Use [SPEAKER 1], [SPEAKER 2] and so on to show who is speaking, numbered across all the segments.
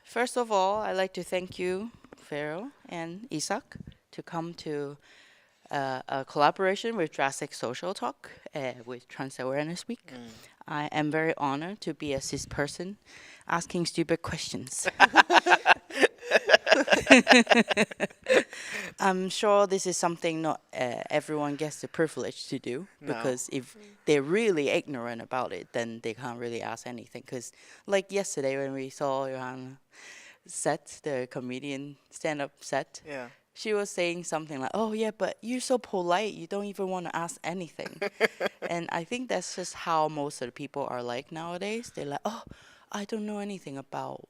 [SPEAKER 1] First of all, I'd like to thank you, Pharaoh and Isak, to come to a collaboration with Drastic Social Talk with Trans Awareness Week. I am very honored to be a cis person asking stupid questions. I'm sure this is something not everyone gets the privilege to do
[SPEAKER 2] No.
[SPEAKER 1] because if they're really ignorant about it, then they can't really ask anything. Because, like yesterday when we saw Johanna set, the comedian stand up set,
[SPEAKER 2] Yeah.
[SPEAKER 1] she was saying something like, "Oh, yeah, but you're so polite, you don't even want to ask anything." And I think that's just how most of the people are like nowadays. They're like, "Oh, I don't know anything about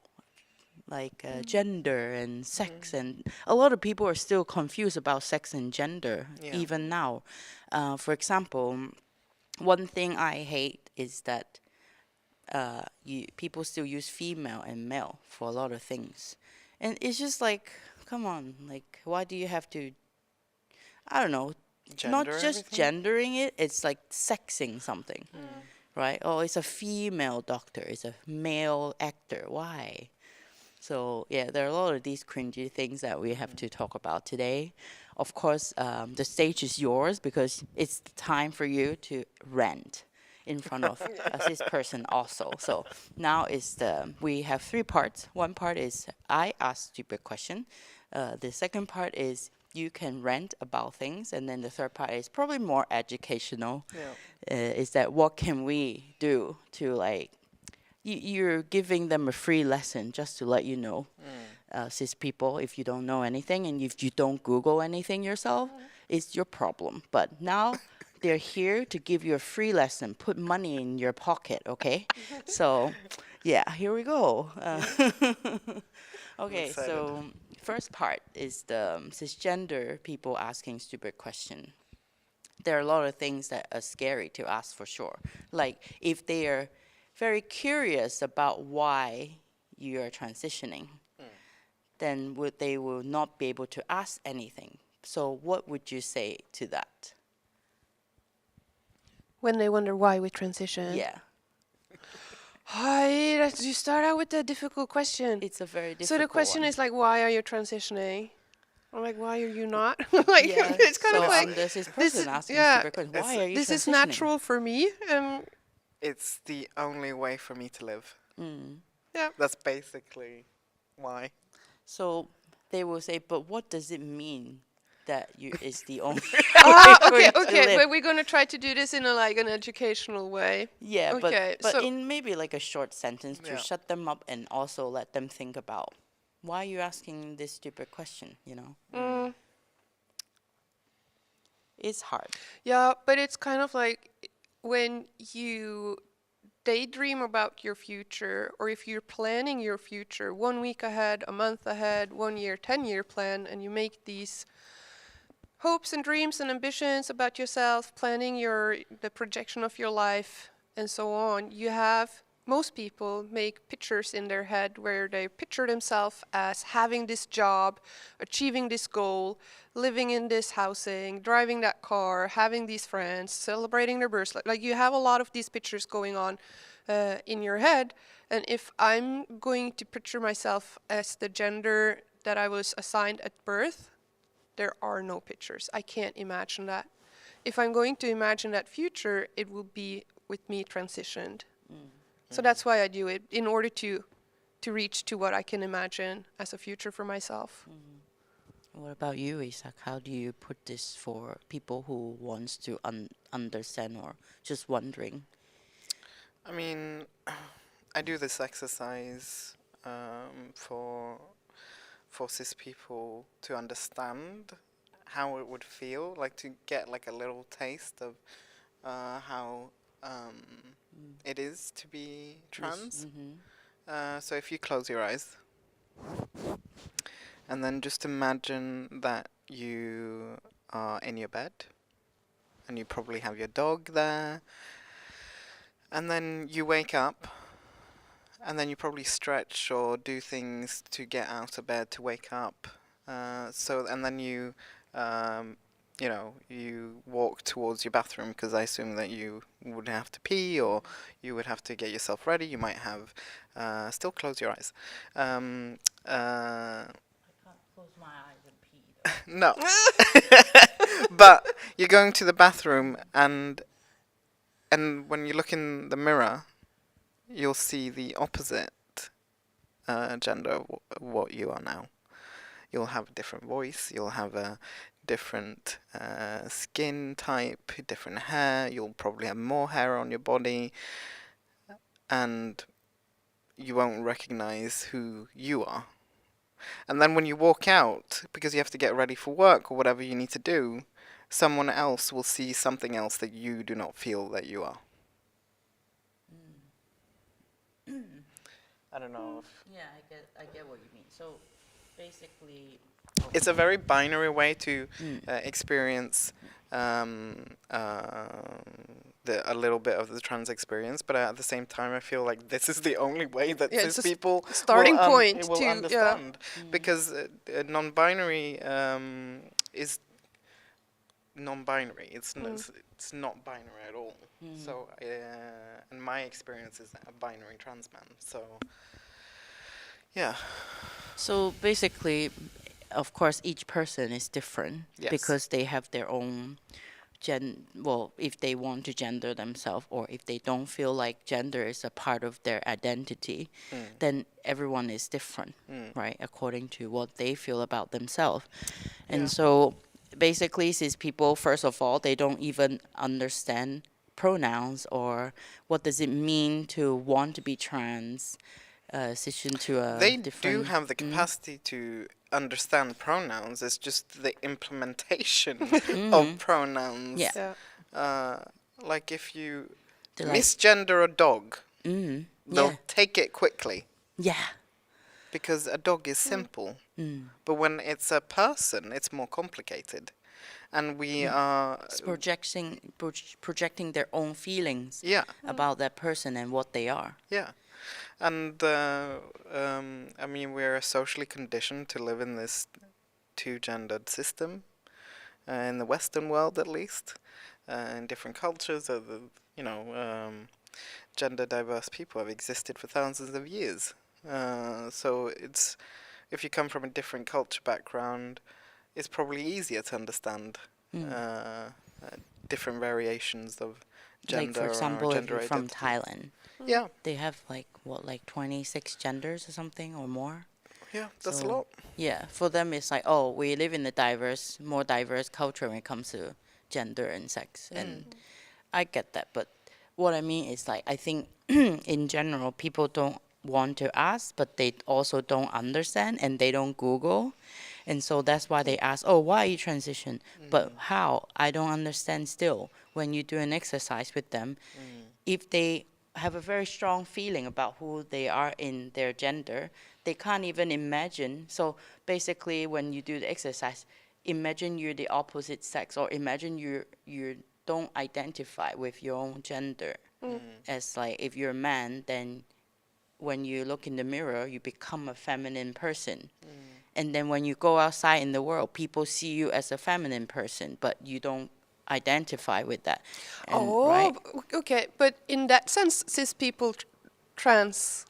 [SPEAKER 1] like gender and sex," and a lot of people are still confused about sex and gender
[SPEAKER 2] Yeah.
[SPEAKER 1] even now. For example, one thing I hate is that people still use female and male for a lot of things, and it's just like, come on, like why do you have to? I don't know, not
[SPEAKER 2] Gender
[SPEAKER 1] just
[SPEAKER 2] everything?
[SPEAKER 1] gendering it, it's like sexing something,
[SPEAKER 2] Mm.
[SPEAKER 1] right? Oh, it's a female doctor, it's a male actor. Why? So yeah, there are a lot of these cringy things that we have to talk about today. Of course, the stage is yours because it's time for you to rant in front of a cis person also. So now we have three parts. One part is I ask stupid question. The second part is you can rant about things, and then the third part is probably more educational.
[SPEAKER 2] Yeah.
[SPEAKER 1] Is that what can we do to like you're giving them a free lesson just to let you know, cis people, if you don't know anything and if you don't Google anything yourself, it's your problem. But now they're here to give you a free lesson, put money in your pocket, okay? So, yeah, here we go.
[SPEAKER 2] I'm
[SPEAKER 1] Okay,
[SPEAKER 2] excited.
[SPEAKER 1] so first part is the cisgender people asking stupid question. There are a lot of things that are scary to ask for sure. Like if they are very curious about why you are transitioning, then they will not be able to ask anything. So what would you say to that?
[SPEAKER 3] When they wonder why we transition.
[SPEAKER 1] Yeah,
[SPEAKER 3] Hi, you start out with a difficult question.
[SPEAKER 1] it's a very
[SPEAKER 3] So the
[SPEAKER 1] difficult
[SPEAKER 3] question
[SPEAKER 1] one.
[SPEAKER 3] is like, why are you transitioning? Or like, why are you not? Like,
[SPEAKER 1] Yeah,
[SPEAKER 3] it's kind
[SPEAKER 1] so
[SPEAKER 3] of like
[SPEAKER 1] I'm this
[SPEAKER 3] this.
[SPEAKER 1] person asking
[SPEAKER 3] Yeah,
[SPEAKER 1] stupid questions.
[SPEAKER 2] It's
[SPEAKER 1] Why are you
[SPEAKER 3] this is
[SPEAKER 1] transitioning?
[SPEAKER 3] natural for me.
[SPEAKER 2] it's the only way for me to live.
[SPEAKER 1] Mm.
[SPEAKER 3] Yeah.
[SPEAKER 2] That's basically why.
[SPEAKER 1] So they will say, but what does it mean that you is the only way
[SPEAKER 3] Ah,
[SPEAKER 1] for
[SPEAKER 3] okay,
[SPEAKER 1] you to
[SPEAKER 3] okay.
[SPEAKER 1] live?
[SPEAKER 3] But we're gonna try to do this in a like an educational way.
[SPEAKER 1] Yeah,
[SPEAKER 3] Okay,
[SPEAKER 1] but
[SPEAKER 3] so
[SPEAKER 1] in maybe like a short sentence to
[SPEAKER 2] Yeah.
[SPEAKER 1] shut them up and also let them think about why are you asking this stupid question, you know?
[SPEAKER 3] mm,
[SPEAKER 1] It's hard.
[SPEAKER 3] yeah, but it's kind of like when you daydream about your future, or if you're planning your future 1 week ahead, a month ahead, 1 year, 10-year plan, and you make these hopes and dreams and ambitions about yourself, planning the projection of your life, and so on. Most people make pictures in their head where they picture themselves as having this job, achieving this goal, living in this housing, driving that car, having these friends, celebrating their birthday. Like you have a lot of these pictures going on in your head. And if I'm going to picture myself as the gender that I was assigned at birth, there are no pictures. I can't imagine that. If I'm going to imagine that future, it will be with me transitioned.
[SPEAKER 1] Mm.
[SPEAKER 3] So that's why I do it, in order to reach to what I can imagine as a future for myself.
[SPEAKER 1] Mm. What about you, Isak? How do you put this for people who wants to understand or just wondering?
[SPEAKER 2] I mean, I do this exercise for cis people to understand how it would feel, like to get like a little taste of how it is to be trans. So if you close your eyes and then just imagine that you are in your bed and you probably have your dog there, and then you wake up and then you probably stretch or do things to get out of bed to wake up. And then you you know, you walk towards your bathroom because I assume that you would have to pee or you would have to get yourself ready. You might have, still close your eyes.
[SPEAKER 1] I can't close my eyes and pee though.
[SPEAKER 2] No. But you're going to the bathroom and when you look in the mirror, you'll see the opposite gender of what you are now. You'll have a different voice, you'll have a different skin type, different hair, you'll probably have more hair on your body, and you won't recognize who you are. And then when you walk out, because you have to get ready for work or whatever you need to do, someone else will see something else that you do not feel that you are. I don't know if...
[SPEAKER 1] Yeah, I get what you mean. So basically,
[SPEAKER 2] It's a very binary way to experience a little bit of the trans experience, but at the same time, I feel like this is the only way that cis people
[SPEAKER 3] starting point
[SPEAKER 2] will
[SPEAKER 3] to
[SPEAKER 2] understand, because non-binary is non-binary. It's not binary at all. So, and my experience is a binary trans man. So, yeah.
[SPEAKER 1] So basically, of course, each person is different because they have their own if they want to gender themselves, or if they don't feel like gender is a part of their identity, then everyone is different, right? According to what they feel about themselves. And so basically, cis people, first of all, they don't even understand pronouns or what does it mean to want to be trans.
[SPEAKER 2] They do have the capacity to understand pronouns. It's just the implementation of pronouns. Like if you misgender a dog, they'll take it quickly. Yeah. Because a dog is simple. But when it's a person, it's more complicated. And we are...
[SPEAKER 1] It's projecting their own feelings about that person and what they are.
[SPEAKER 2] Yeah. And, I mean, we're socially conditioned to live in this two-gendered system, in the Western world at least, in different cultures. Gender diverse people have existed for thousands of years. So it's, if you come from a different culture background, it's probably easier to understand different variations of gender.
[SPEAKER 1] Like, for example,
[SPEAKER 2] or
[SPEAKER 1] if you're from
[SPEAKER 2] identity.
[SPEAKER 1] Thailand.
[SPEAKER 2] Yeah.
[SPEAKER 1] They have like 26 genders or something or more.
[SPEAKER 2] Yeah, that's a lot.
[SPEAKER 1] Yeah, for them it's like, oh, we live in a more diverse culture when it comes to gender and sex. And I get that, but what I mean is, like, I think in general people don't want to ask, but they also don't understand and they don't Google. And so that's why they ask, oh, why you transition? But how? I don't understand still. When you do an exercise with them, if they have a very strong feeling about who they are in their gender, they can't even imagine. So basically, when you do the exercise, imagine you're the opposite sex, or imagine you don't identify with your own gender. As like, if you're a man, then when you look in the mirror, you become a feminine person. And then when you go outside in the world, people see you as a feminine person, but you don't identify with that. And, right?
[SPEAKER 3] Okay. But in that sense, cis people transform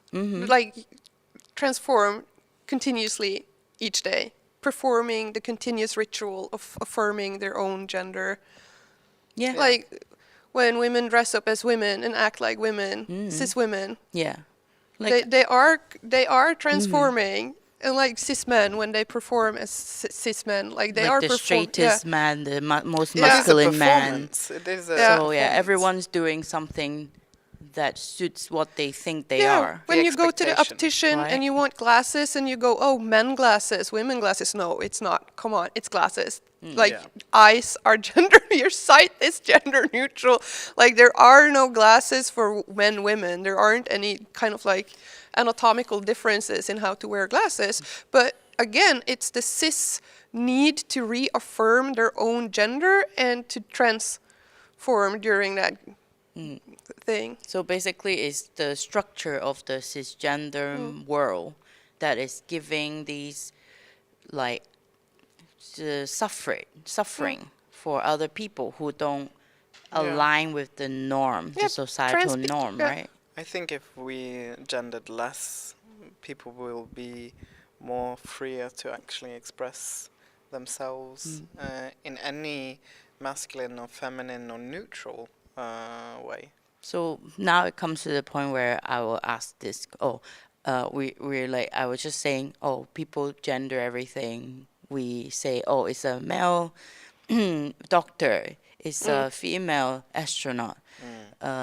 [SPEAKER 3] continuously each day, performing the continuous ritual of affirming their own gender.
[SPEAKER 1] Yeah.
[SPEAKER 3] Like when women dress up as women and act like women, cis women.
[SPEAKER 1] Yeah. Like
[SPEAKER 3] they are transforming. And like cis men, when they perform as cis men, like they are
[SPEAKER 1] the
[SPEAKER 3] performing.
[SPEAKER 1] straightest man, the most
[SPEAKER 2] It is a
[SPEAKER 1] masculine man.
[SPEAKER 2] performance. It is a
[SPEAKER 1] So yeah,
[SPEAKER 2] performance.
[SPEAKER 1] everyone's doing something that suits what they think they are.
[SPEAKER 3] When
[SPEAKER 2] The
[SPEAKER 3] you go to the
[SPEAKER 2] expectation.
[SPEAKER 3] optician
[SPEAKER 1] Right.
[SPEAKER 3] and you want glasses and you go, oh, men glasses, women glasses. No, it's not. Come on, it's glasses. Like eyes are gender, your sight is gender neutral. Like there are no glasses for men, women. There aren't any kind of like anatomical differences in how to wear glasses. But again, it's the cis need to reaffirm their own gender and to transform during that thing.
[SPEAKER 1] So basically, it's the structure of the cisgender world that is giving these, like, suffering for other people who don't
[SPEAKER 2] Yeah.
[SPEAKER 1] align with the norm,
[SPEAKER 3] Yeah,
[SPEAKER 1] the societal
[SPEAKER 3] trans pe-
[SPEAKER 1] norm,
[SPEAKER 3] yeah.
[SPEAKER 1] right?
[SPEAKER 2] I think if we gendered less, people will be more freer to actually express themselves in any masculine or feminine or neutral way.
[SPEAKER 1] So now it comes to the point where I will ask this. We're like, I was just saying, people gender everything. We say, it's a male doctor, it's a female astronaut,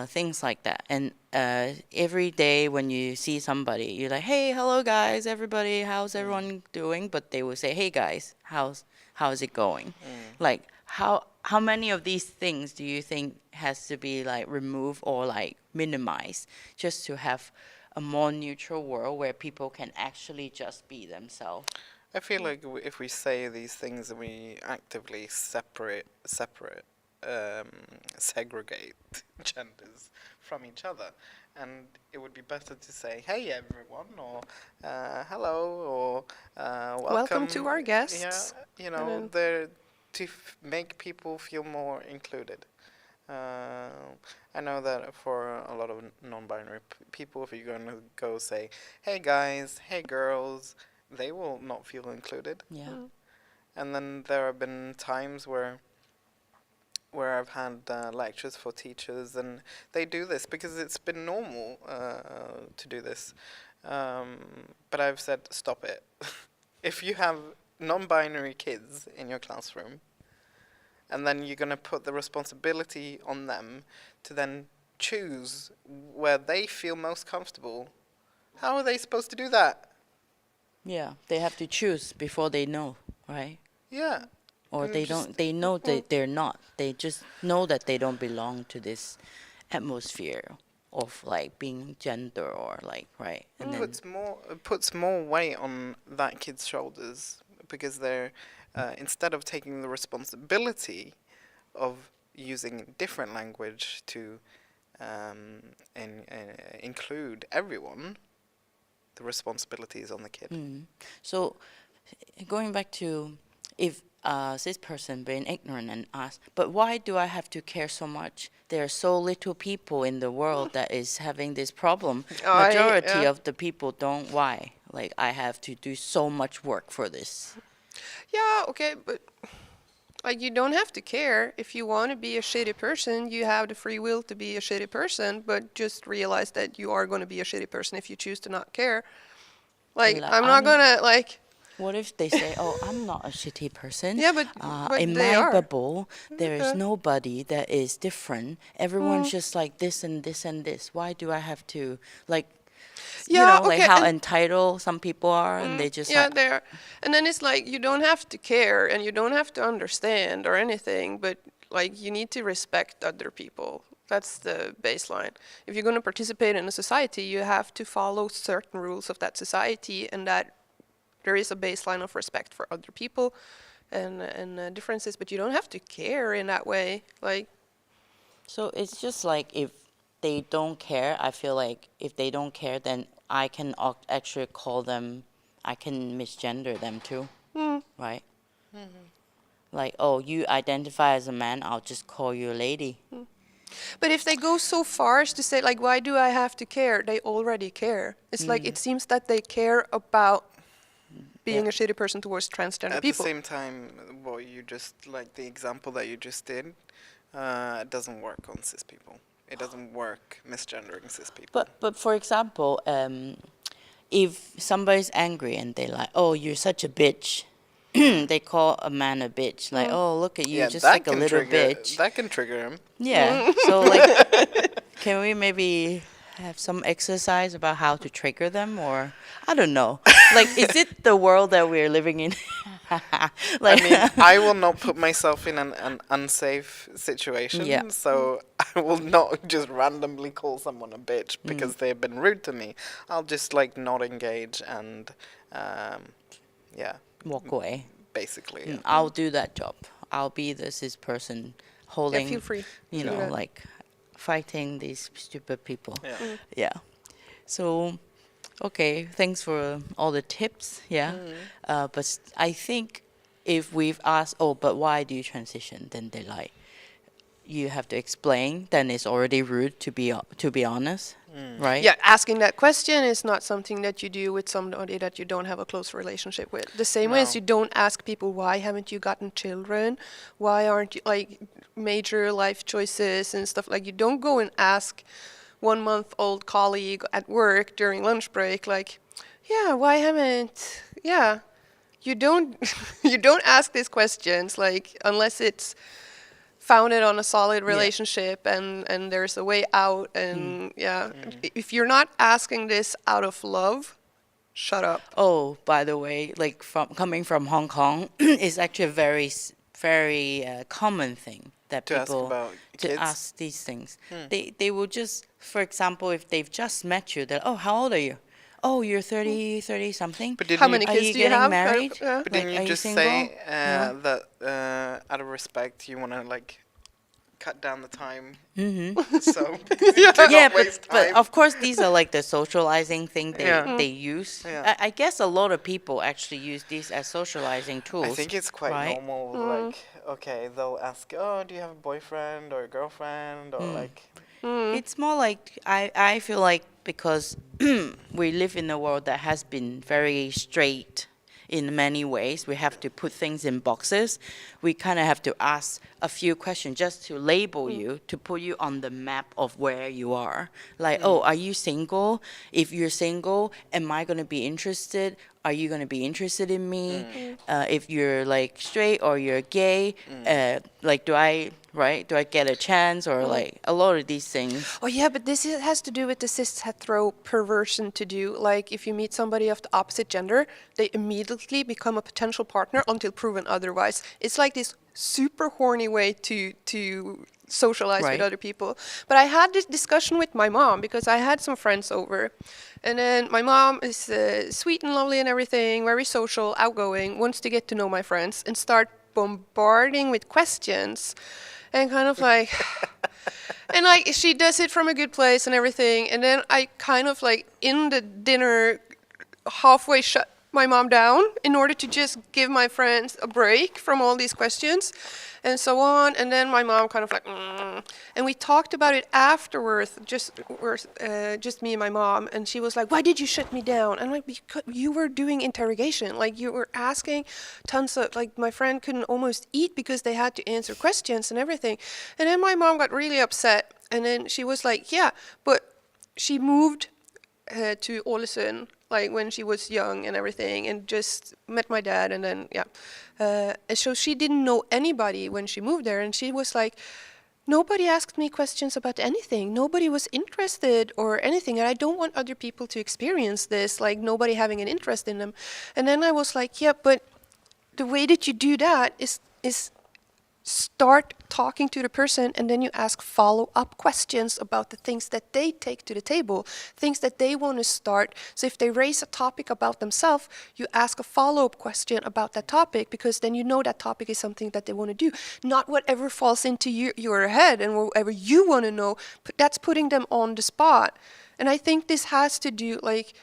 [SPEAKER 1] things like that. And every day when you see somebody, you're like, hey, hello guys, everybody, how's everyone doing? But they will say, hey guys, how's it going? Like, how many of these things do you think has to be like removed or like minimized just to have a more neutral world where people can actually just be themselves?
[SPEAKER 2] I feel like if we say these things, we actively segregate genders from each other, and it would be better to say, "Hey, everyone," or "Hello," or
[SPEAKER 3] Welcome to our guests.
[SPEAKER 2] Yeah, they're to make people feel more included. I know that for a lot of non-binary people, if you're going to go say, "Hey guys," "Hey girls," they will not feel included.
[SPEAKER 1] Yeah.
[SPEAKER 2] And then there have been times where I've had lectures for teachers, and they do this because it's been normal to do this. But I've said, stop it. If you have non-binary kids in your classroom, and then you're going to put the responsibility on them to then choose where they feel most comfortable, how are they supposed to do that?
[SPEAKER 1] Yeah, they have to choose before they know, right?
[SPEAKER 2] Yeah.
[SPEAKER 1] Or
[SPEAKER 2] And
[SPEAKER 1] they
[SPEAKER 2] just-
[SPEAKER 1] don't. They know that they're not. They just know that they don't belong to this atmosphere of like being gender or like right. And then
[SPEAKER 2] It puts more weight on that kid's shoulders because they're instead of taking the responsibility of using different language to include everyone, the responsibility is on the kid.
[SPEAKER 1] So going back to if this person being ignorant and ask, but why do I have to care so much? There are so little people in the world that is having this problem. Majority of the people don't. Why? Like I have to do so much work for this.
[SPEAKER 3] Yeah, okay, but like you don't have to care. If you want to be a shitty person, you have the free will to be a shitty person, but just realize that you are going to be a shitty person if you choose to not care. Like,
[SPEAKER 1] Like,
[SPEAKER 3] I'm not
[SPEAKER 1] I'm-
[SPEAKER 3] gonna, like,
[SPEAKER 1] What if they say, "Oh, I'm not a shitty person.
[SPEAKER 3] Yeah, but
[SPEAKER 1] in
[SPEAKER 3] they
[SPEAKER 1] my
[SPEAKER 3] are.
[SPEAKER 1] bubble, there is
[SPEAKER 3] Okay.
[SPEAKER 1] nobody that is different. Everyone's just like this and this and this. Why do I have to like,
[SPEAKER 3] Yeah,
[SPEAKER 1] like
[SPEAKER 3] okay,
[SPEAKER 1] how
[SPEAKER 3] and-
[SPEAKER 1] entitled some people are, and they just
[SPEAKER 3] yeah,
[SPEAKER 1] like,
[SPEAKER 3] they are. And then it's like, you don't have to care and you don't have to understand or anything, but like, you need to respect other people. That's the baseline. If you're going to participate in a society, you have to follow certain rules of that society, and that there is a baseline of respect for other people and differences, but you don't have to care in that way. Like,
[SPEAKER 1] so it's just like if they don't care, I feel like if they don't care, then I can actually call them, I can misgender them too, right? Like, oh, you identify as a man, I'll just call you a lady.
[SPEAKER 3] but if they go so far as to say, like, why do I have to care? They already care. It's like, it seems that they care about being
[SPEAKER 1] Yeah.
[SPEAKER 3] a shitty person towards transgender
[SPEAKER 2] At
[SPEAKER 3] people.
[SPEAKER 2] the same time, what you just, like the example that you just did, doesn't work on cis people. It doesn't work misgendering cis people.
[SPEAKER 1] But for example, if somebody's angry and they like, oh, you're such a bitch, they call a man a bitch. Like, oh, look at you, just like a little bitch.
[SPEAKER 2] That can trigger him.
[SPEAKER 1] Yeah. So like, can we maybe have some exercise about how to trigger them, or I don't know. Like, is it the world that we're living in? Like,
[SPEAKER 2] I mean, I will not put myself in an unsafe situation,
[SPEAKER 1] Yeah.
[SPEAKER 2] so I will not just randomly call someone a bitch because they've been rude to me. I'll just like not engage and, yeah,
[SPEAKER 1] walk away.
[SPEAKER 2] basically. Yeah.
[SPEAKER 1] I'll do that job. I'll be the cis person holding,
[SPEAKER 3] feel free
[SPEAKER 1] you
[SPEAKER 3] to do
[SPEAKER 1] know,
[SPEAKER 3] that.
[SPEAKER 1] like fighting these stupid people.
[SPEAKER 2] Yeah.
[SPEAKER 1] Yeah. So, okay, thanks for all the tips. Yeah. But I think if we've asked, oh, but why do you transition? Then they like, you have to explain. Then it's already rude, to be honest, right?
[SPEAKER 3] Yeah, asking that question is not something that you do with somebody that you don't have a close relationship with. The same way as
[SPEAKER 2] No.
[SPEAKER 3] you don't ask people, why haven't you gotten children? Why aren't you, like, major life choices and stuff. Like, you don't go and ask 1-month-old colleague at work during lunch break, like, yeah, why haven't, yeah. You don't, you don't ask these questions, like, unless it's founded on a solid relationship and there's a way out and if you're not asking this out of love, shut up.
[SPEAKER 1] Oh, by the way, like coming from Hong Kong, it's actually a very common thing that
[SPEAKER 2] To ask
[SPEAKER 1] people
[SPEAKER 2] about kids?
[SPEAKER 1] ask these things. They will just, for example, if they've just met you, they're, oh, how old are you? Oh, you're 30 something.
[SPEAKER 2] But didn't
[SPEAKER 3] How
[SPEAKER 2] you-
[SPEAKER 3] many
[SPEAKER 1] Are
[SPEAKER 3] kids
[SPEAKER 1] you
[SPEAKER 3] do you
[SPEAKER 1] getting
[SPEAKER 3] have?
[SPEAKER 1] married?
[SPEAKER 2] But didn't
[SPEAKER 1] Like,
[SPEAKER 2] you
[SPEAKER 1] are
[SPEAKER 2] just
[SPEAKER 1] single?
[SPEAKER 2] say
[SPEAKER 1] No?
[SPEAKER 2] that out of respect you want to like cut down the time?
[SPEAKER 1] Mm-hmm.
[SPEAKER 2] So you do
[SPEAKER 1] Yeah,
[SPEAKER 2] not waste
[SPEAKER 1] but
[SPEAKER 2] time.
[SPEAKER 1] of course these are like the socializing thing
[SPEAKER 2] Yeah.
[SPEAKER 1] they use.
[SPEAKER 2] Yeah.
[SPEAKER 1] I guess a lot of people actually use these as socializing tools.
[SPEAKER 2] I think it's quite
[SPEAKER 1] right?
[SPEAKER 2] normal. Like, okay, they'll ask, "Oh, do you have a boyfriend or a girlfriend?" Or like,
[SPEAKER 1] It's more like I feel like because we live in a world that has been very straight in many ways, we have to put things in boxes. We kind of have to ask a few questions just to label you, to put you on the map of where you are. Like, oh, are you single? If you're single, am I going to be interested? Are you going to be interested in me? If you're like straight or you're gay, like do I get a chance, or like a lot of these things.
[SPEAKER 3] Oh yeah, but this has to do with the cis-hetero perversion to do. Like, if you meet somebody of the opposite gender, they immediately become a potential partner until proven otherwise. It's like this super horny way to socialize with
[SPEAKER 1] Right.
[SPEAKER 3] other people. But I had this discussion with my mom because I had some friends over. And then my mom is sweet and lovely and everything, very social, outgoing, wants to get to know my friends and start bombarding with questions. And kind of like, and like she does it from a good place and everything. And then I kind of like in the dinner halfway shut my mom down in order to just give my friends a break from all these questions and so on. And then my mom kind of like, and we talked about it afterwards, just me and my mom. And she was like, why did you shut me down? And I'm like, because you were doing interrogation. Like, you were asking tons of, like, my friend couldn't almost eat because they had to answer questions and everything. And then my mom got really upset. And then she was like, yeah, but she moved to Ålesund, like when she was young and everything, and just met my dad, and then and so she didn't know anybody when she moved there, and she was like, nobody asked me questions about anything, nobody was interested or anything, and I don't want other people to experience this, like nobody having an interest in them. And then I was like, yeah, but the way that you do that is start talking to the person, and then you ask follow-up questions about the things that they take to the table, things that they want to start. So if they raise a topic about themselves, you ask a follow-up question about that topic, because then you know that topic is something that they want to do, not whatever falls into your head and whatever you want to know. That's putting them on the spot. And I think this has to do, like,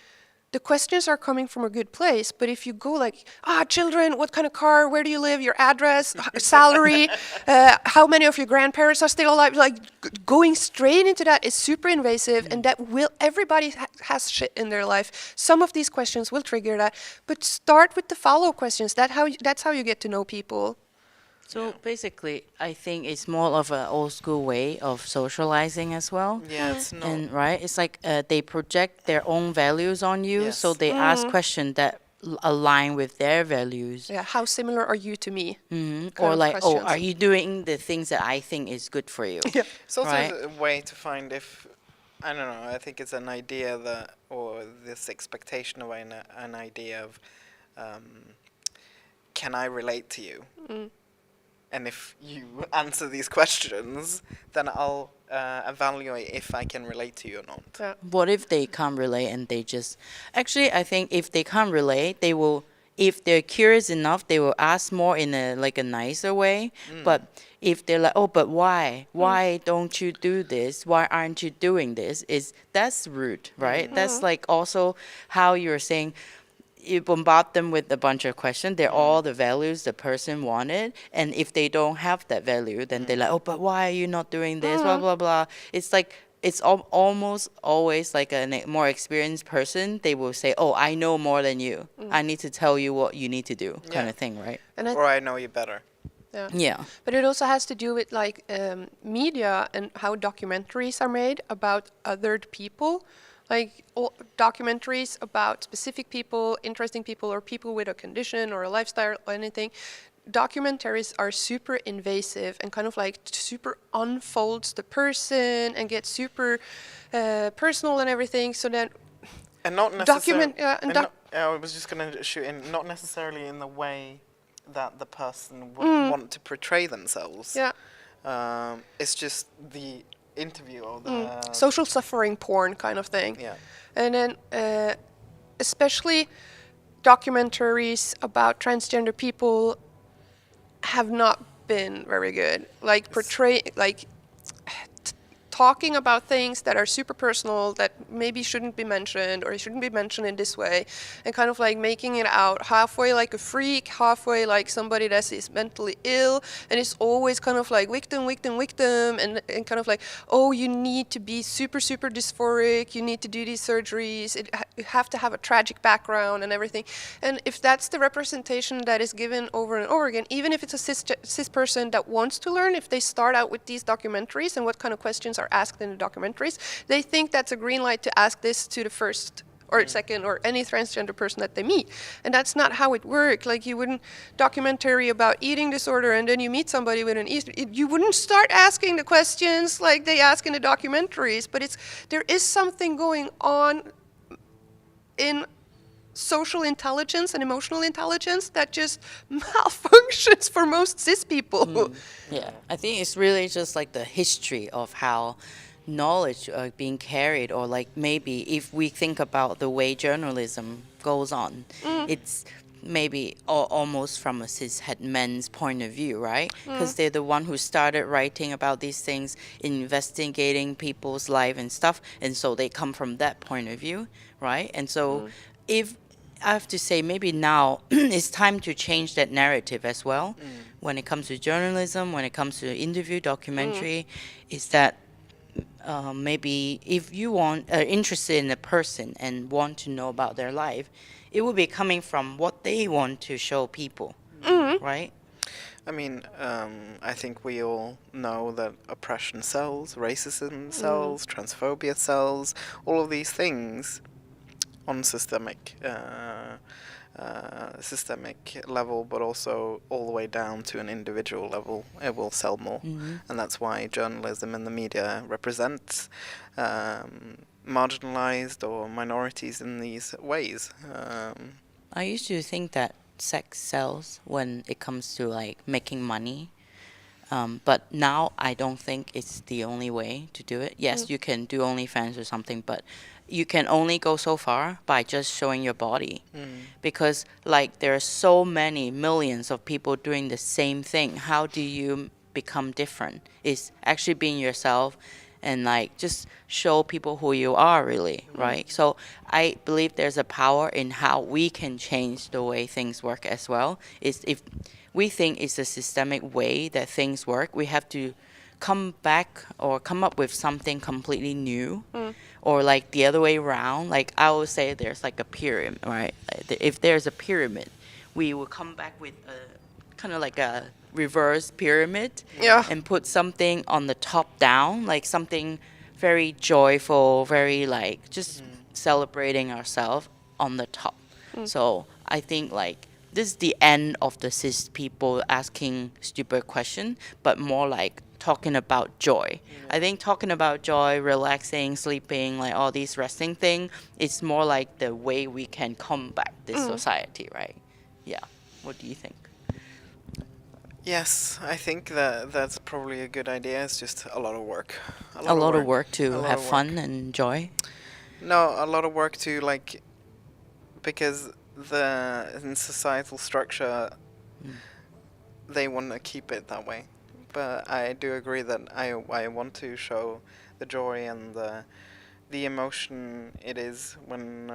[SPEAKER 3] the questions are coming from a good place, but if you go like, children, what kind of car, where do you live, your address, salary, how many of your grandparents are still alive, like going straight into that is super invasive, and that will, everybody has shit in their life. Some of these questions will trigger that, but start with the follow-up questions. That's how you get to know people.
[SPEAKER 1] So basically, I think it's more of an old school way of socializing as well.
[SPEAKER 2] yeah, it's not.
[SPEAKER 1] And right, it's like they project their own values on you, so
[SPEAKER 2] Yes.
[SPEAKER 1] they ask questions that align with their values.
[SPEAKER 3] Yeah, how similar are you to me?
[SPEAKER 1] Or
[SPEAKER 3] of
[SPEAKER 1] like, oh,
[SPEAKER 3] questions.
[SPEAKER 1] are you doing the things that I think is good for you?
[SPEAKER 3] Yeah.
[SPEAKER 2] It's also
[SPEAKER 1] Right.
[SPEAKER 2] a way to find if, I don't know, I think it's an idea that, or this expectation of an idea of, can I relate to you? And if you answer these questions, then I'll evaluate if I can relate to you or not.
[SPEAKER 3] Yeah.
[SPEAKER 1] What if they can't relate and they just... Actually, I think if they can't relate, they will... If they're curious enough, they will ask more in a nicer way. But if they're like, oh, but why? Why don't you do this? Why aren't you doing this? That's rude, right? That's like also how you're saying... you bombard them with a bunch of questions. They're all the values the person wanted, and if they don't have that value, then they're like, oh, but why are you not doing this? Blah blah blah. It's like it's almost always like a more experienced person. They will say, oh, I know more than you. I need to tell you what you need to do, kind of thing, right?
[SPEAKER 3] And
[SPEAKER 2] Or I know you better.
[SPEAKER 1] Yeah.
[SPEAKER 3] But it also has to do with like media and how documentaries are made about othered people, like documentaries about specific people, interesting people, or people with a condition or a lifestyle or anything. Documentaries are super invasive and kind of like super unfolds the person and gets super personal and everything. So then
[SPEAKER 2] And not necessarily.
[SPEAKER 3] document
[SPEAKER 2] I was just going to shoot in, not necessarily in the way that the person would want to portray themselves.
[SPEAKER 3] Yeah.
[SPEAKER 2] It's just the interview or the
[SPEAKER 3] Social suffering porn kind of thing.
[SPEAKER 2] Yeah.
[SPEAKER 3] And then especially documentaries about transgender people have not been very good. Like talking about things that are super personal that maybe shouldn't be mentioned or shouldn't be mentioned in this way, and kind of like making it out halfway like a freak, halfway like somebody that is mentally ill, and it's always kind of like victim, and kind of like, oh, you need to be super dysphoric, you need to do these surgeries, you have to have a tragic background and everything. And if that's the representation that is given over and over again, even if it's a cis person that wants to learn, if they start out with these documentaries and what kind of questions are asked in the documentaries, they think that's a green light to ask this to the first or second or any transgender person that they meet. And that's not how it works. Like, you wouldn't documentary about eating disorder and then you meet somebody with an you wouldn't start asking the questions like they ask in the documentaries. But there is something going on in social intelligence and emotional intelligence that just malfunctions for most cis people.
[SPEAKER 1] Yeah, I think it's really just like the history of how knowledge are being carried, or like maybe if we think about the way journalism goes on, it's maybe almost from a cishet men's point of view, right? Because they're the one who started writing about these things, investigating people's life and stuff, and so they come from that point of view, right? And so if I have to say, maybe now it's time to change that narrative as well. When it comes to journalism, when it comes to interview, documentary, is that maybe if you are interested in a person and want to know about their life, it will be coming from what they want to show people, right?
[SPEAKER 2] I mean, I think we all know that oppression sells, racism sells, transphobia sells, all of these things on systemic level, but also all the way down to an individual level, it will sell more. And that's why journalism and the media represents marginalized or minorities in these ways.
[SPEAKER 1] I used to think that sex sells when it comes to like making money. But now I don't think it's the only way to do it. Yes, you can do OnlyFans or something, but you can only go so far by just showing your body. Because like there are so many millions of people doing the same thing. How do you become different? It's actually being yourself and like just show people who you are really, right? So I believe there's a power in how we can change the way things work as well. Is if we think it's a systemic way that things work, we have to come back or come up with something completely new, or like the other way around. Like I would say there's like a pyramid, right? If there's a pyramid, we will come back with a kind of like a reverse pyramid, and put something on the top down, like something very joyful, very like just celebrating ourselves on the top. So I think like this is the end of the cis people asking stupid question, but more like talking about joy. I think talking about joy, relaxing, sleeping, like all these resting thing, it's more like the way we can combat this society, right? Yeah. What do you think?
[SPEAKER 2] Yes, I think that that's probably a good idea. It's just a lot of work.
[SPEAKER 1] A lot of work to have fun and joy?
[SPEAKER 2] No, a lot of work to like, because in societal structure, they want to keep it that way. But I do agree that I want to show the joy and the emotion it is when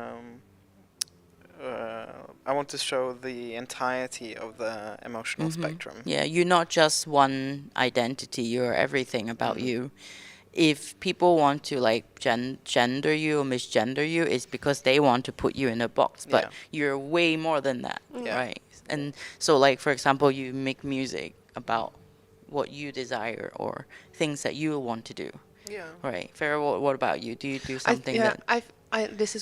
[SPEAKER 2] I want to show the entirety of the emotional spectrum.
[SPEAKER 1] Yeah, you're not just one identity, you're everything about you. If people want to like gender you or misgender you, it's because they want to put you in a box, but
[SPEAKER 2] Yeah.
[SPEAKER 1] you're way more than that,
[SPEAKER 2] Yeah.
[SPEAKER 1] right? And so like, for example, you make music about what you desire or things that you want to do,
[SPEAKER 2] Yeah.
[SPEAKER 1] right? Farah, what about you? Do you do something that...
[SPEAKER 3] This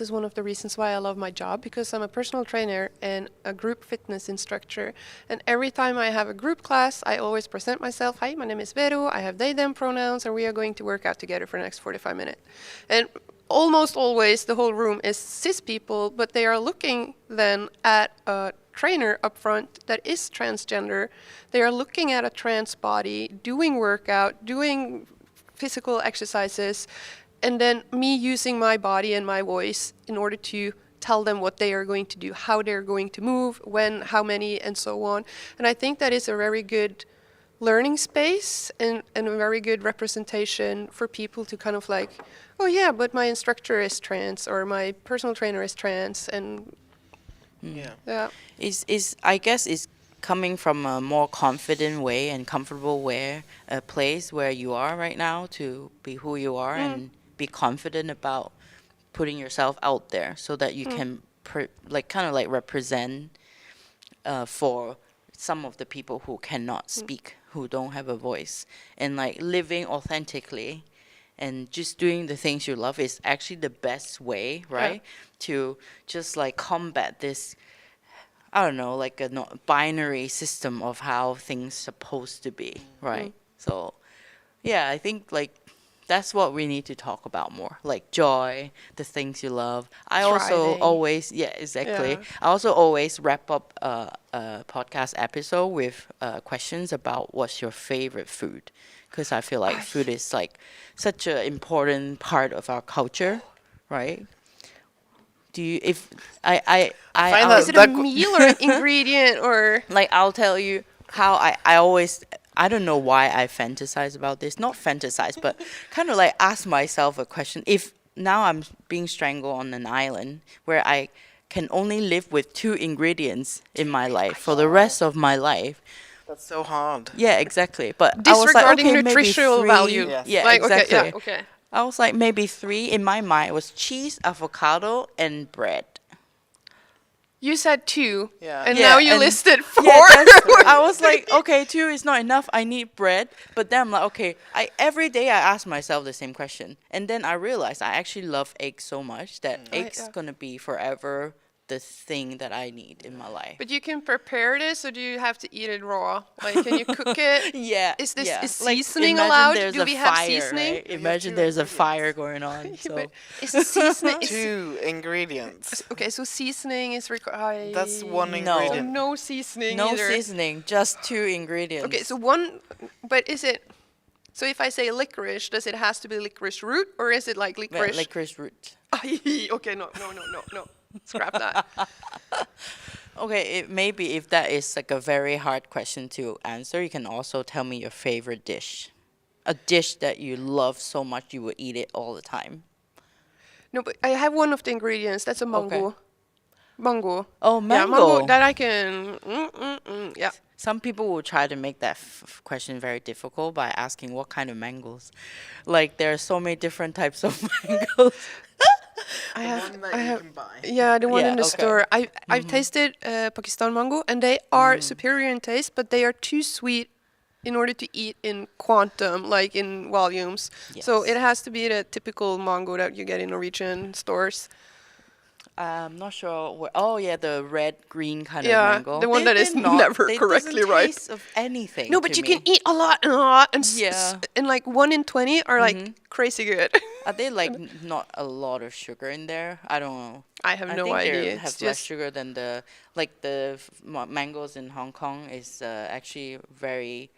[SPEAKER 3] is one of the reasons why I love my job, because I'm a personal trainer and a group fitness instructor, and every time I have a group class I always present myself. Hi, my name is Veru, I have they them pronouns, and we are going to work out together for the next 45 minutes. And almost always the whole room is cis people, but they are looking then at a trainer up front that is transgender. They are looking at a trans body doing workout, doing physical exercises, and then me using my body and my voice in order to tell them what they are going to do, how they're going to move, when, how many, and so on. And I think that is a very good learning space and a very good representation for people to kind of like, oh yeah, but my instructor is trans, or my personal trainer is trans, and
[SPEAKER 2] Yeah.
[SPEAKER 1] is I guess is coming from a more confident way and comfortable way, a place where you are right now to be who you are and be confident about putting yourself out there so that you can kind of like represent for some of the people who cannot speak, who don't have a voice, and like living authentically and just doing the things you love is actually the best way, right? To just like combat this, I don't know, like a binary system of how things supposed to be, right? So yeah, I think like that's what we need to talk about more, like joy, the things you love. I also
[SPEAKER 3] Thriving.
[SPEAKER 1] always, yeah, exactly.
[SPEAKER 3] Yeah.
[SPEAKER 1] I also always wrap up a podcast episode with questions about what's your favorite food, because I feel like food is like such an important part of our culture, right? Do you, if I
[SPEAKER 2] find
[SPEAKER 3] Is it a meal or an ingredient or?
[SPEAKER 1] like I'll tell you how I always, I don't know why I fantasize about this. Not fantasize, but kind of like ask myself a question. If now I'm being strangled on an island where I can only live with 2 ingredients in my life for the rest of my life.
[SPEAKER 2] That's so hard.
[SPEAKER 1] Yeah, exactly. But I was like,
[SPEAKER 3] Disregarding
[SPEAKER 1] okay, maybe
[SPEAKER 3] nutritional
[SPEAKER 1] 3.
[SPEAKER 3] value.
[SPEAKER 2] Yes.
[SPEAKER 1] Yeah,
[SPEAKER 3] Like,
[SPEAKER 1] exactly.
[SPEAKER 3] okay, yeah, okay.
[SPEAKER 1] I was like, maybe 3. In my mind, it was cheese, avocado, and bread.
[SPEAKER 3] You said 2,
[SPEAKER 2] Yeah.
[SPEAKER 3] and
[SPEAKER 1] Yeah,
[SPEAKER 3] now you
[SPEAKER 1] and-
[SPEAKER 3] listed 4.
[SPEAKER 1] Yeah, that's, I was like, okay, 2 is not enough. I need bread. But then I'm like, okay, every day I ask myself the same question. And then I realized I actually love eggs so much that eggs
[SPEAKER 3] yeah.
[SPEAKER 1] going to be forever the thing that I need in my life.
[SPEAKER 3] But you can prepare this, or do you have to eat it raw? Like, can you cook it?
[SPEAKER 1] Yeah.
[SPEAKER 3] Is this
[SPEAKER 1] yeah.
[SPEAKER 3] is
[SPEAKER 1] Like,
[SPEAKER 3] seasoning
[SPEAKER 1] imagine
[SPEAKER 3] allowed?
[SPEAKER 1] there's
[SPEAKER 3] Do
[SPEAKER 1] a
[SPEAKER 3] we have
[SPEAKER 1] fire,
[SPEAKER 3] seasoning?
[SPEAKER 1] right? Imagine there's a fire going on. So
[SPEAKER 3] But is seasoning?
[SPEAKER 2] 2 ingredients.
[SPEAKER 3] Okay, so seasoning is required.
[SPEAKER 2] That's one
[SPEAKER 1] No.
[SPEAKER 3] So
[SPEAKER 2] ingredient.
[SPEAKER 3] no seasoning
[SPEAKER 1] no
[SPEAKER 3] either.
[SPEAKER 1] seasoning, just 2 ingredients.
[SPEAKER 3] Okay, so one, but is it? So if I say licorice, does it has to be licorice root, or is it like
[SPEAKER 1] Yeah,
[SPEAKER 3] licorice?
[SPEAKER 1] licorice root.
[SPEAKER 3] Okay, no. Scrap that.
[SPEAKER 1] Okay, maybe if that is like a very hard question to answer, you can also tell me your favorite dish. A dish that you love so much you would eat it all the time.
[SPEAKER 3] No, but I have one of the ingredients. That's a mango.
[SPEAKER 1] Okay.
[SPEAKER 3] Mango.
[SPEAKER 1] Oh,
[SPEAKER 3] Yeah,
[SPEAKER 1] mango.
[SPEAKER 3] mango that I can. Yeah.
[SPEAKER 1] Some people will try to make that question very difficult by asking what kind of mangoes. Like there are so many different types of mangoes.
[SPEAKER 3] I
[SPEAKER 2] The
[SPEAKER 3] have.
[SPEAKER 2] one that
[SPEAKER 3] I
[SPEAKER 2] you
[SPEAKER 3] have.
[SPEAKER 2] can buy.
[SPEAKER 3] Yeah, the one
[SPEAKER 1] Yeah,
[SPEAKER 3] in the
[SPEAKER 1] okay.
[SPEAKER 3] store. I've tasted Pakistan mango, and they are superior in taste, but they are too sweet in order to eat in quantum, like in volumes. So
[SPEAKER 1] Yes.
[SPEAKER 3] it has to be the typical mango that you get in Norwegian stores.
[SPEAKER 1] I'm not sure. Oh yeah, the red green kind
[SPEAKER 3] Yeah,
[SPEAKER 1] of mango.
[SPEAKER 3] the one that is never
[SPEAKER 1] they
[SPEAKER 3] correctly
[SPEAKER 1] doesn't
[SPEAKER 3] ripe.
[SPEAKER 1] taste of anything.
[SPEAKER 3] No, but
[SPEAKER 1] to
[SPEAKER 3] you
[SPEAKER 1] me.
[SPEAKER 3] can eat a lot and a lot, and
[SPEAKER 1] Yeah.
[SPEAKER 3] and like 1 in 20 are like crazy good.
[SPEAKER 1] Are they like not a lot of sugar in there? I don't know.
[SPEAKER 3] I have
[SPEAKER 1] I
[SPEAKER 3] no
[SPEAKER 1] think they
[SPEAKER 3] idea.
[SPEAKER 1] have
[SPEAKER 3] It's
[SPEAKER 1] less
[SPEAKER 3] just
[SPEAKER 1] sugar than the mangoes in Hong Kong is actually very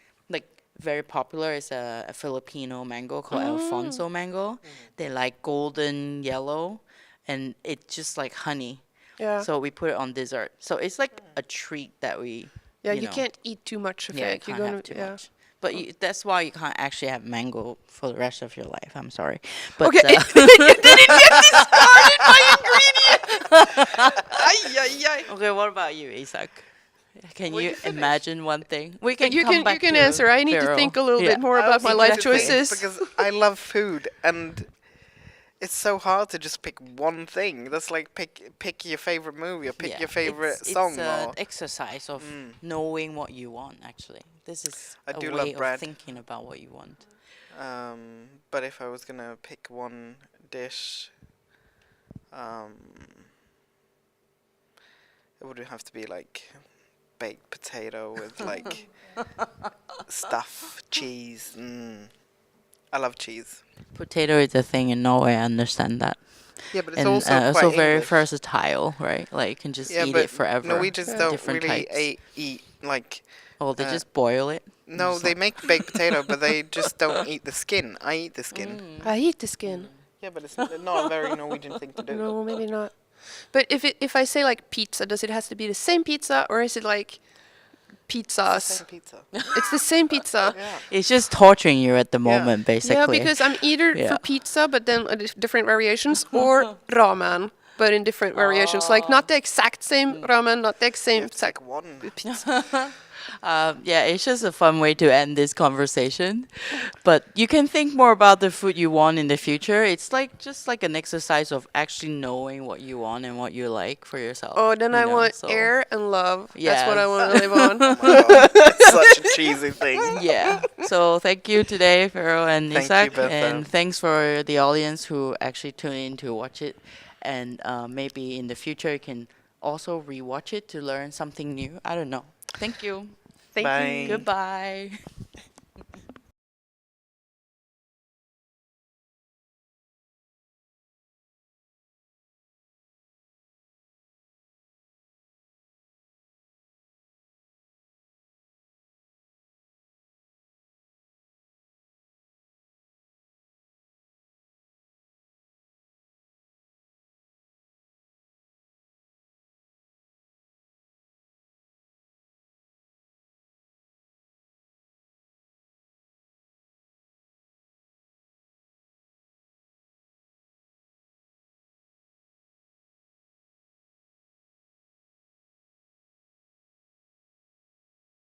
[SPEAKER 1] popular. It's a Filipino mango called Alfonso mango. They're like golden yellow, and it's just like honey.
[SPEAKER 3] yeah.
[SPEAKER 1] So we put it on dessert. So it's like a treat that we.
[SPEAKER 3] Yeah, you
[SPEAKER 1] know,
[SPEAKER 3] can't eat too much of
[SPEAKER 1] Yeah, you
[SPEAKER 3] it. You're
[SPEAKER 1] can't
[SPEAKER 3] gonna
[SPEAKER 1] have too
[SPEAKER 3] yeah.
[SPEAKER 1] much. But that's why you can't actually have mango for the rest of your life. I'm sorry. But
[SPEAKER 3] Okay, didn't get discarded my ingredient. Ay, ay, ay.
[SPEAKER 1] Okay, what about you, Isak? Can
[SPEAKER 2] Well,
[SPEAKER 1] you
[SPEAKER 2] you finished.
[SPEAKER 1] imagine one thing? We can
[SPEAKER 3] You
[SPEAKER 1] come
[SPEAKER 3] can
[SPEAKER 1] back
[SPEAKER 3] you can
[SPEAKER 1] to
[SPEAKER 3] answer. I need to
[SPEAKER 1] Vero.
[SPEAKER 3] think a little
[SPEAKER 1] Yeah.
[SPEAKER 3] bit more
[SPEAKER 2] I
[SPEAKER 3] about my
[SPEAKER 2] also
[SPEAKER 3] life
[SPEAKER 2] need to think,
[SPEAKER 3] choices.
[SPEAKER 2] because I love food, and it's so hard to just pick one thing. That's like pick your favorite movie or pick
[SPEAKER 1] Yeah,
[SPEAKER 2] your favorite
[SPEAKER 1] it's
[SPEAKER 2] song.
[SPEAKER 1] an
[SPEAKER 2] Or
[SPEAKER 1] exercise of knowing what you want, actually. This is
[SPEAKER 2] I
[SPEAKER 1] a
[SPEAKER 2] do
[SPEAKER 1] way
[SPEAKER 2] love
[SPEAKER 1] of
[SPEAKER 2] bread.
[SPEAKER 1] thinking about what you want.
[SPEAKER 2] But if I was gonna pick one dish, it would have to be like baked potato with like stuff, cheese. I love cheese.
[SPEAKER 1] Potato is a thing in Norway, I understand that.
[SPEAKER 2] Yeah, but it's
[SPEAKER 1] And
[SPEAKER 2] also quite
[SPEAKER 1] also very
[SPEAKER 2] English.
[SPEAKER 1] versatile, right? Like you can just
[SPEAKER 2] Yeah,
[SPEAKER 1] eat
[SPEAKER 2] but
[SPEAKER 1] it forever.
[SPEAKER 2] Norwegians
[SPEAKER 3] Yeah.
[SPEAKER 2] don't
[SPEAKER 1] Different
[SPEAKER 2] really
[SPEAKER 1] types.
[SPEAKER 2] eat like.
[SPEAKER 1] Oh, they
[SPEAKER 2] uh,
[SPEAKER 1] just boil it?
[SPEAKER 2] No,
[SPEAKER 1] Just
[SPEAKER 2] they
[SPEAKER 1] like-
[SPEAKER 2] make baked potato, but they just don't eat the skin. I eat the skin.
[SPEAKER 3] I eat the skin.
[SPEAKER 2] Yeah, but it's not a very Norwegian thing to do.
[SPEAKER 3] No, maybe not. But if I say like pizza, does it has to be the same pizza, or is it like
[SPEAKER 2] It's the
[SPEAKER 3] pizzas?
[SPEAKER 2] same pizza.
[SPEAKER 3] It's the same pizza.
[SPEAKER 2] Yeah.
[SPEAKER 1] It's just torturing you at the
[SPEAKER 2] Yeah.
[SPEAKER 1] moment, basically.
[SPEAKER 3] Yeah, because I'm either
[SPEAKER 1] Yeah.
[SPEAKER 3] for pizza, but then different variations, or ramen, but in different variations. Like not the exact same ramen, not the
[SPEAKER 2] You
[SPEAKER 3] same
[SPEAKER 2] have to
[SPEAKER 3] exact
[SPEAKER 2] pick one.
[SPEAKER 3] pizza.
[SPEAKER 1] Yeah, it's just a fun way to end this conversation. But you can think more about the food you want in the future. It's like just like an exercise of actually knowing what you want and what you like for yourself.
[SPEAKER 3] Oh, then
[SPEAKER 1] you
[SPEAKER 3] I
[SPEAKER 1] know,
[SPEAKER 3] want
[SPEAKER 1] so-
[SPEAKER 3] air and love. That's what I
[SPEAKER 1] Yes.
[SPEAKER 3] want to live on.
[SPEAKER 2] Oh my god, it's such a cheesy thing.
[SPEAKER 1] Yeah. So thank you today, Vero and
[SPEAKER 2] Thank you,
[SPEAKER 1] Isak,
[SPEAKER 2] Bertha.
[SPEAKER 1] and thanks for the audience who actually tune in to watch it. And maybe in the future you can also rewatch it to learn something new. I don't know. Thank you.
[SPEAKER 3] Thank
[SPEAKER 2] Bye.
[SPEAKER 3] you.
[SPEAKER 1] Goodbye.